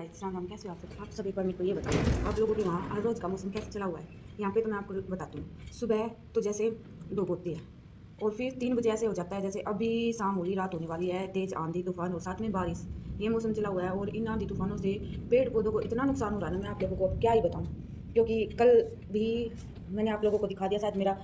Guys Ram Ram, कैसे हो आप सब? आप सब एक बार मेरे को ये बताओ, आप लोगों के वहाँ हर रोज़ का मौसम कैसे चला हुआ है? यहाँ पे तो मैं आपको बताती हूँ। सुबह तो जैसे धूप होती है और फिर 3 बजे ऐसे हो जाता है जैसे अभी शाम हो रही, रात होने वाली है, तेज़ आंधी तूफान और साथ में बारिश। ये मौसम चला हुआ है और इन आंधी तूफानों से पेड़ पौधों को इतना नुकसान हो रहा है ना, मैं आप लोगों को अब क्या ही बताऊँ। क्योंकि कल भी मैंने आप लोगों को दिखा दिया, शायद मेरा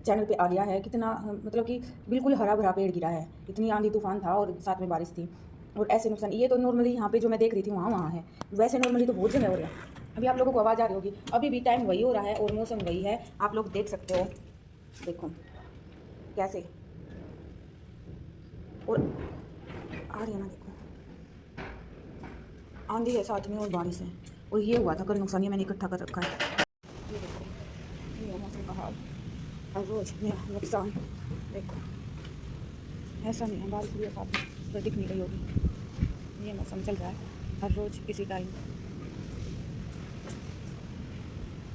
चैनल पे आ गया है, कितना मतलब कि बिल्कुल हरा भरा पेड़ गिरा है, इतनी आंधी तूफान था और साथ में बारिश थी। और ऐसे नुकसान ये तो नॉर्मली यहाँ पे जो मैं देख रही थी वहाँ है, वैसे नॉर्मली तो बहुत जगह हो रहा है। अभी आप लोगों को आवाज़ आ रही होगी, अभी भी टाइम वही हो रहा है और मौसम वही है, आप लोग देख सकते हो। देखो कैसे, और आ रही है ना, देखो आंधी है साथ में और बारिश है। और ये हुआ था कल नुकसान, ये मैंने इकट्ठा कर रखा है। ये देखो, ये है मौसम का हाल, हर रोज़ मेरा नुकसान। देखो ऐसा नहीं है, बारिश भी है साथ में, पर दिख नहीं रही होगी। ये मौसम चल रहा है हर रोज़ इसी टाइम,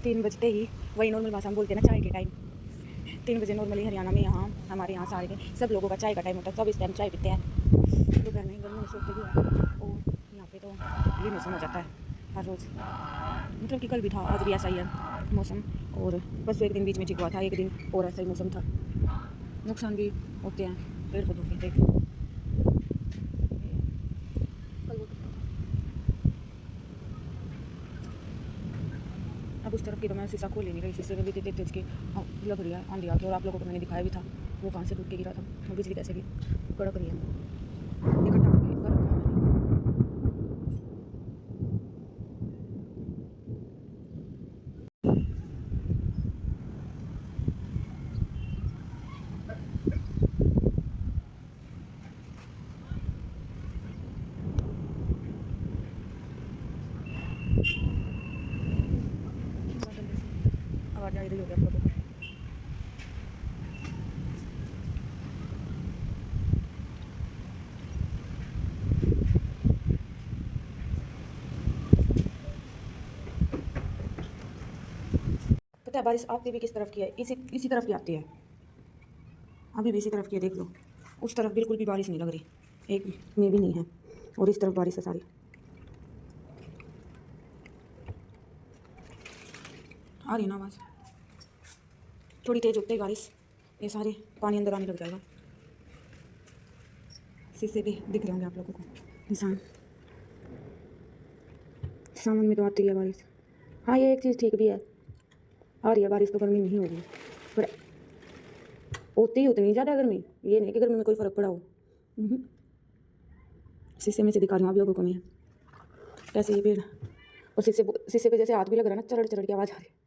3 बजते ही, वही नॉर्मल भाषा में बोलते हैं ना, चाय के टाइम। 3 बजे नॉर्मली हरियाणा में, यहाँ हमारे यहाँ सारे सब लोगों का चाय का टाइम होता है, सब इस टाइम चाय पीते हैं। दोपहर में गर्मी में सोते भी हैं और यहाँ पे तो ये मौसम हो जाता है हर रोज़। मतलब कि कल भी था, आज भी ऐसा ही है मौसम। और बस एक दिन बीच में ठीक हुआ था, एक दिन और ऐसा ही मौसम था। नुकसान भी होते हैं पेड़ पौधों के। देख अब उस तरफ की तो मैं शीशा खोल ही नहीं रही, शीशे में भी तेज तेज की लग रही है आंधी आके। और आप लोगों को मैंने दिखाया भी था वो कहाँ से टूट के गिरा था, वो बिजली कैसे की कड़क रही है। इकट्ठा करके कर रखा है मैंने। आवाज़ आ रही होगी आप लोगों को। पता है बारिश आती भी किस तरफ की है? इसी इसी तरफ की आती है, अभी भी इसी तरफ की है, देख लो। उस तरफ बिल्कुल भी बारिश नहीं लग रही, एक में भी नहीं है, और इस तरफ बारिश है सारी। आ रही है ना आवाज़? थोड़ी तेज होते ही बारिश, ये सारे पानी अंदर आने लग जाएगा। शीशे भी दिख रहे होंगे आप लोगों को, निशान। सावन में तो आती है बारिश। हाँ ये एक चीज़ ठीक भी है, आ रही है बारिश तो गर्मी नहीं होगी, पर होती ही उतनी ज़्यादा गर्मी, ये नहीं कि गर्मी में कोई फ़र्क पड़ा हो। शीशे में से दिखा रही हूँ आप लोगों को मैं कैसे ये पेड़, और शीशे शीशे पे जैसे हाथ भी लग रहा है ना, चरड़ चरड़ की आवाज़ आ रही है।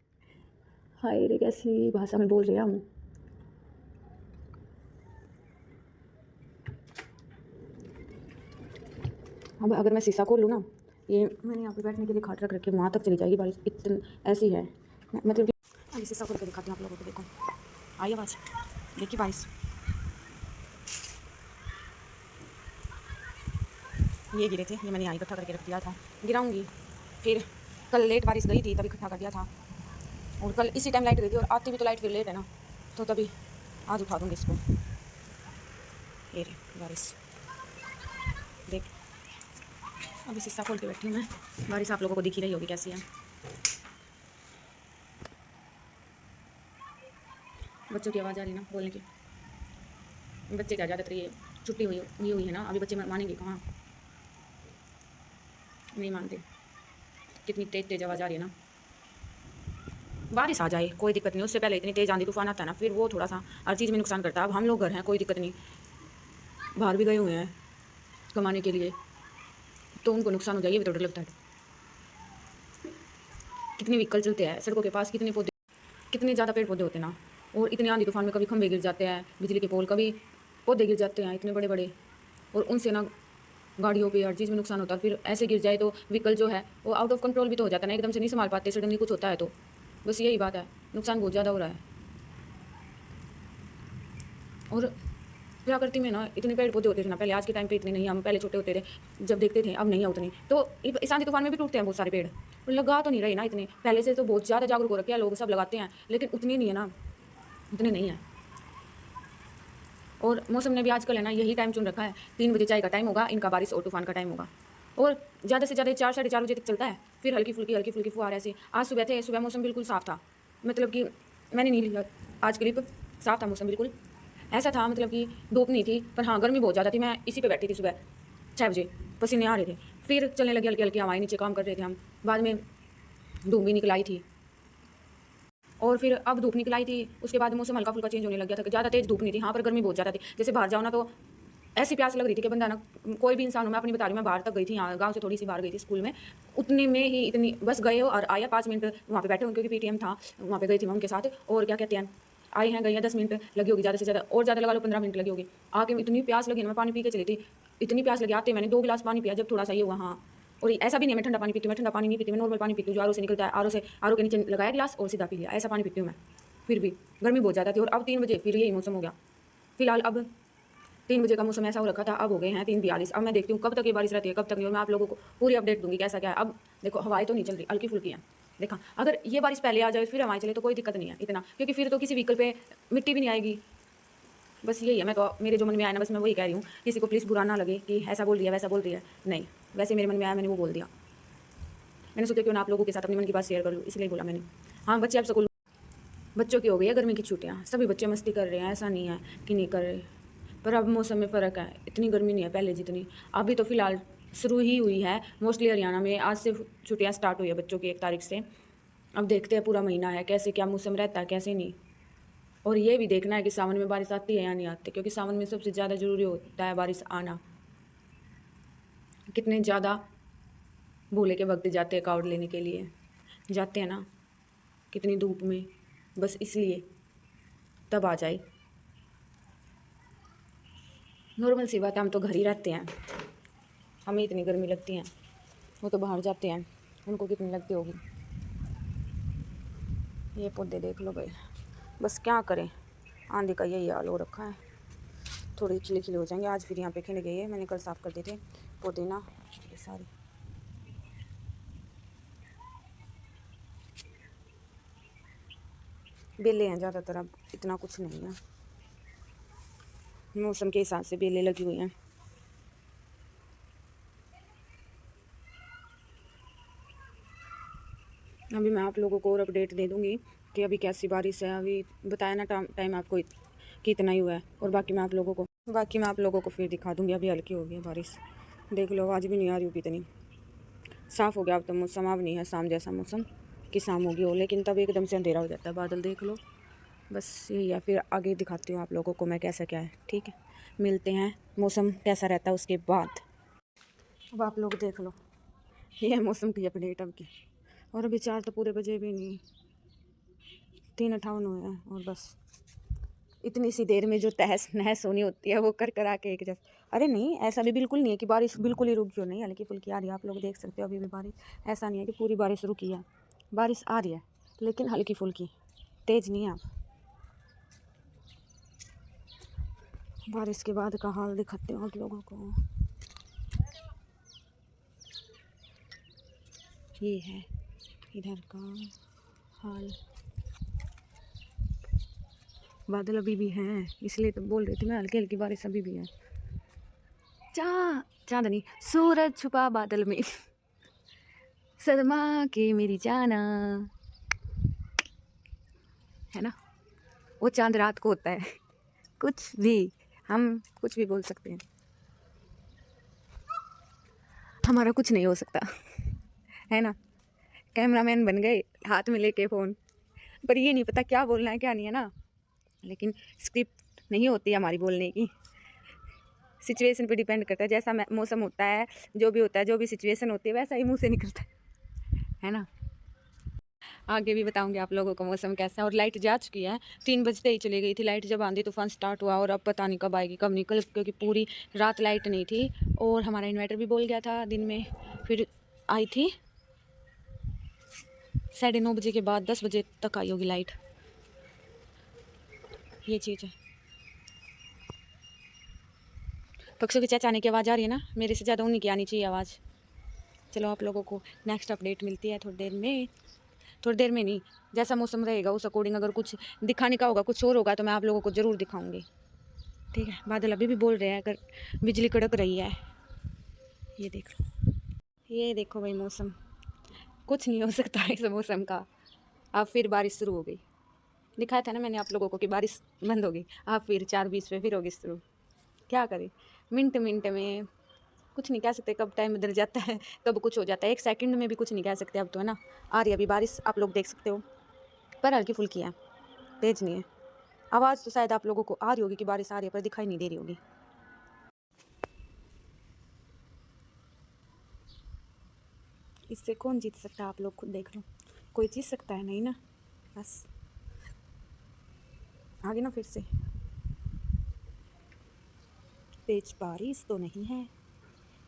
हाय रे, कैसी भाषा में बोल रहे हैं हम। अब अगर मैं शीशा खोल लूँ ना, ये मैंने यहाँ पे बैठने के लिए खाट रख रखी है, वहाँ तक चली जाएगी बारिश, इतनी ऐसी है। मतलब कि अभी शीशा खोल के दिखाती हूँ आप लोगों को। देखो आई आवाज़, देखिए बारिश। ये गिरे थे, ये मैंने यहाँ इकट्ठा करके रख दिया था, गिराऊंगी फिर। कल लेट बारिश गई थी तब इकट्ठा कर दिया था, और कल इसी टाइम लाइट गई थी, और आती भी तो लाइट फिर लेट है ना, तो तभी आज उठा दूँगी इसको। ये रे बारिश, देख अभी शीशा खोल के बैठी हूँ मैं। बारिश आप लोगों को दिख ही रही होगी कैसी है। बच्चों की आवाज़ आ रही ना बोलने की, बच्चे क्या ज़्यादातर ये छुट्टी हुई है ना, अभी बच्चे मानेंगे कहाँ, नहीं मानते। कितनी तेज तेज आवाज़ आ रही है ना। बारिश आ जाए कोई दिक्कत नहीं, उससे पहले इतनी तेज आंधी तूफान आता है ना, फिर वो थोड़ा सा हर चीज़ में नुकसान करता है। अब हम लोग घर हैं, कोई दिक्कत नहीं, बाहर भी गए हुए हैं कमाने के लिए, तो उनको नुकसान हो जाए ये भी तो डर लगता है। कितने व्हीकल चलते हैं सड़कों के पास, कितने पौधे, कितने ज़्यादा पेड़ पौधे होते हैं ना, और इतनी आंधी तूफान में कभी खंभे गिर जाते हैं बिजली के पोल, कभी पौधे गिर जाते हैं इतने बड़े बड़े, और उनसे ना गाड़ियों पे हर चीज़ में नुकसान होता है। फिर ऐसे गिर जाए तो व्हीकल जो है वो आउट ऑफ कंट्रोल भी तो हो जाता है ना, एकदम से नहीं संभाल पाते, सडनली कुछ होता है तो। बस यही बात है, नुकसान बहुत ज़्यादा हो रहा है। और प्रकृति में ना इतने पेड़ पौधे होते थे ना पहले, आज के टाइम पे इतने नहीं। हम पहले छोटे होते थे जब देखते थे, अब नहीं है उतनी। तो इस आंधी तूफान में भी टूटते हैं बहुत सारे पेड़, और लगा तो नहीं रहे ना इतने। पहले से तो बहुत ज़्यादा जागरूक हो रखे हैं लोग, सब लगाते हैं, लेकिन उतनी नहीं है ना, उतने नहीं है। और मौसम ने भी आजकल है ना यही टाइम चुन रखा है, 3 बजे चाय का टाइम होगा इनका, बारिश और तूफान का टाइम होगा। और ज़्यादा से ज़्यादा 4 साढ़े 4 बजे तक चलता है, फिर हल्की फुल्की फुहार ऐसे। आज सुबह थे, सुबह मौसम बिल्कुल साफ़ था, मतलब कि मैंने नहीं लिया आज क्लिप, साफ़ था मौसम बिल्कुल, ऐसा था मतलब कि धूप नहीं थी, पर हाँ गर्मी बहुत ज़्यादा थी। मैं इसी पे बैठी थी सुबह 6 बजे, पसीने आ रहे थे, फिर चलने लगे हल्की हल्की हवाएं, नीचे काम कर रहे थे हम, बाद में धूप भी निकल आई थी, और फिर अब धूप निकल आई थी, उसके बाद मौसम हल्का फुल्का चेंज होने लग गया था। ज़्यादा तेज़ धूप नहीं थी हाँ, पर गर्मी बहुत ज़्यादा थी। जैसे बाहर जाओ ना तो ऐसी प्यास लग रही थी कि बंदा ना, कोई भी इंसान हो, मैं अपनी बता रही हूँ, मैं बाहर तक गई थी, यहाँ गांव से थोड़ी सी बाहर गई थी स्कूल में, उतने में ही इतनी बस गए हो और आया 5 मिनट वहाँ पे बैठे हो, क्योंकि पीटीएम था वहाँ पे गई थी मैं उनके साथ, और क्या कहते हैं आए हैं गई हैं 10 मिनट लगी होगी ज़्यादा से ज़्यादा, और ज़्यादा लगा लो 15 मिनट लगी होगी। आके इतनी प्यास लगी ना, मैं पानी पी के चली थी, इतनी प्यास लगी, आते मैंने 2 गिलास पानी पिया जब थोड़ा सा ये हुआ हाँ। और ऐसा भी नहीं मैं ठंडा पानी पीती हूँ, मैं ठंडा पानी नहीं पीती, मैं नॉर्मल पानी पीती हूँ जो आर ओ से निकलता है, आर ओ के नीचे लगाया गिलास और सीधा पी लिया, ऐसा पानी पीती हूँ मैं। फिर भी गर्मी बहुत ज़्यादा थी, और अब 3 बजे फिर यही मौसम हो गया। फिलहाल अब 3 बजे का मौसम ऐसा हो रखा था, अब हो गए हैं 3:42। अब मैं देखती हूँ कब तक ये बारिश रहती है, कब तक नहीं, और मैं आप लोगों को पूरी अपडेट दूंगी कैसा क्या है। अब देखो हवाएं तो नहीं चल रही, हल्की फुल्की है, देखा अगर ये बारिश पहले आ जाए फिर हवाएं चले तो कोई दिक्कत नहीं है इतना, क्योंकि फिर तो किसी व्हीकल पे मिट्टी भी नहीं आएगी। बस यही है, मैं तो मेरे जो मन में आया ना बस मैं वही कह रही हूँ, किसी को प्लीज़ बुरा ना लगे कि ऐसा बोल दिया वैसा बोल रही है, नहीं वैसे मेरे मन में आया मैंने वो बोल दिया। मैंने सोचा क्यों ना आप लोगों के साथ अपने मन की बात शेयर कर लूँ, इसलिए बोला मैंने। हाँ बच्चे अब स्कूल, बच्चों की हो गई है गर्मी की छुट्टियाँ, सभी बच्चे मस्ती कर रहे हैं, ऐसा नहीं है कि नहीं कर रहे, पर अब मौसम में फ़र्क है, इतनी गर्मी नहीं है पहले जितनी। अभी तो फ़िलहाल शुरू ही हुई है, मोस्टली हरियाणा में आज से छुट्टियां स्टार्ट हुई है बच्चों की 1 तारीख से। अब देखते हैं पूरा महीना है कैसे क्या मौसम रहता है कैसे नहीं, और ये भी देखना है कि सावन में बारिश आती है या नहीं आती, क्योंकि सावन में सबसे ज़्यादा ज़रूरी होता है बारिश आना। कितने ज़्यादा भोले के भक्त जाते हैं कावड़ लेने के लिए, जाते हैं ना, कितनी धूप में, बस इसलिए तब आ जाए। नॉर्मल सी बात है, हम तो घर ही रहते हैं, हमें इतनी गर्मी लगती है, वो तो बाहर जाते हैं उनको कितनी लगती होगी। ये पौधे देख लो भाई, बस क्या करें, आंधी का यही हाल हो रखा है, थोड़े खिले खिले हो जाएंगे आज, फिर यहाँ पे खिल गए हैं, मैंने कल साफ़ कर दिए थे पौधे ना, ये सारे बेले हैं ज़्यादातर, अब इतना कुछ नहीं है, मौसम के हिसाब से बेले लगी हुई हैं। अभी मैं आप लोगों को और अपडेट दे दूँगी कि अभी कैसी बारिश है, अभी बताया ना टाइम आपको कि इतना ही हुआ है, और बाकी मैं आप लोगों को फिर दिखा दूँगी। अभी हल्की हो गई है बारिश, देख लो आज भी नहीं आ रही होगी इतनी, साफ़ हो गया अब तो मौसम, अब नहीं है शाम जैसा मौसम कि शाम होगी हो, लेकिन तब एकदम से अंधेरा हो जाता है, बादल देख लो, बस यही है। फिर आगे दिखाती हूँ आप लोगों को मैं कैसा क्या है, ठीक है, मिलते हैं मौसम कैसा रहता है उसके बाद। अब आप लोग देख लो, ये है मौसम की अपडेट अब की, और अभी 4 तो पूरे बजे भी नहीं, 3:58 हुए हैं, और बस इतनी सी देर में जो तहस नहस होनी होती है वो कर आके एक जैसे। अरे नहीं ऐसा भी बिल्कुल नहीं है कि बारिश बिल्कुल ही रुक गई हो, नहीं हल्की फुल्की आ रही है, आप लोग देख सकते हो अभी भी बारिश, ऐसा नहीं है कि पूरी बारिश रुकी है, बारिश आ रही है लेकिन हल्की फुल्की, तेज़ नहीं है। बारिश के बाद का हाल दिखाते हो आप लोगों को, ये है इधर का हाल, बादल अभी भी हैं, इसलिए तो बोल रही थी मैं, हल्की हल्की बारिश अभी भी है। चांदनी सूरज छुपा बादल में सदमा के मेरी जाना, है ना, वो चांद रात को होता है, कुछ भी हम कुछ भी बोल सकते हैं, हमारा कुछ नहीं हो सकता, है ना। कैमरामैन बन गए हाथ में लेके फ़ोन, पर ये नहीं पता क्या बोलना है क्या नहीं, है ना, लेकिन स्क्रिप्ट नहीं होती है हमारी बोलने की, सिचुएशन पे डिपेंड करता है, जैसा मौसम होता है, जो भी होता है, जो भी सिचुएशन होती है वैसा ही मुंह से निकलता है ना। आगे भी बताऊंगी आप लोगों को मौसम कैसा है। और लाइट जा चुकी है, 3 बजते ही चली गई थी लाइट जब आंधी तूफान स्टार्ट हुआ, और अब पता नहीं कब आएगी कब निकल, क्योंकि पूरी रात लाइट नहीं थी, और हमारा इन्वर्टर भी बोल गया था दिन में, फिर आई थी 9:30 बजे के बाद 10 बजे तक आई होगी लाइट, ये चीज़ है। पक्षियों की चहचहाने की आवाज़ आ रही है ना, मेरे से ज़्यादा उन्हीं की आनी चाहिए आवाज़। चलो आप लोगों को नेक्स्ट अपडेट मिलती है थोड़ी देर में नहीं, जैसा मौसम रहेगा उस अकॉर्डिंग, अगर कुछ दिखाने का होगा कुछ और होगा तो मैं आप लोगों को ज़रूर दिखाऊंगी, ठीक है। बादल अभी भी बोल रहे हैं, अगर बिजली कड़क रही है, ये देख लो। ये देखो भाई मौसम, कुछ नहीं हो सकता इस मौसम का। अब फिर बारिश शुरू हो गई। दिखाया था ना मैंने आप लोगों को कि बारिश बंद होगी, अब फिर 4:20 पे फिर होगी शुरू। क्या करें, मिनट मिनट में कुछ नहीं कह सकते, कब टाइम बदल जाता है कब कुछ हो जाता है, एक सेकंड में भी कुछ नहीं कह सकते अब तो, है ना। आ रही है अभी बारिश, आप लोग देख सकते हो, पर हल्की फुल्की है, तेज नहीं है। आवाज़ तो शायद आप लोगों को आ रही होगी कि बारिश आ रही है, पर दिखाई नहीं दे रही होगी। इससे कौन जीत सकता है, आप लोग खुद देख लो। कोई जीत सकता है नहीं ना, बस आगे ना फिर से तेज बारिश तो नहीं है,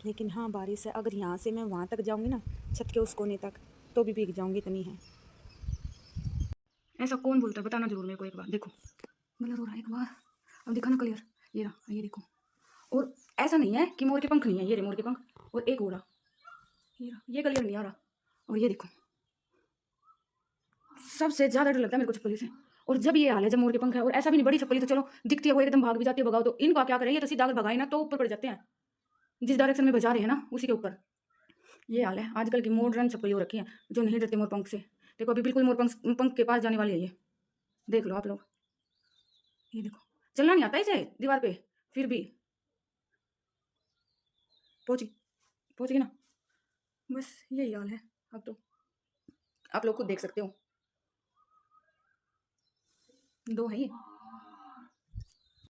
लेकिन हाँ बारिश है। अगर यहाँ से मैं वहाँ तक जाऊँगी ना, छत के उस कोने तक, तो भी भीग जाऊँगी, इतनी है। ऐसा कौन बोलता है, बताना जरूर मेरे को एक बार। देखो ब्लर हो रहा है एक बार, अब दिखा ना क्लियर, ये रहा, ये देखो। और ऐसा नहीं है कि मोर के पंख नहीं है, ये रहे मोर के पंख, और एक हो रहा, ये रहा, ये क्लियर नहीं आ रहा। और ये देखो, सबसे ज्यादा डर लगता है मेरे को छपली से। और जब ये हाल है, जब मोर के पंख है, और ऐसा भी नहीं बड़ी छपली तो चलो दिखती है, वो एकदम भाग भी जाती है, भगाओ तो इनका क्या करें, ये तो सीधा अगर भगाए ना तो ऊपर पड़ जाते हैं, जिस डायरेक्शन में बजा रहे हैं ना उसी के ऊपर। ये हाल है आजकल की मॉडर्न छपली हो रखी है, जो नहीं डरते मोर पंख से। देखो अभी बिल्कुल मोर पंख पंख के पास जाने वाली है ये, देख लो आप लोग, ये देखो। चलना नहीं आता इसे दीवार पे, फिर भी पहुंची, पहुंच गई ना। बस यही हाल है अब तो, आप लोग खुद देख सकते हो, दो है ये।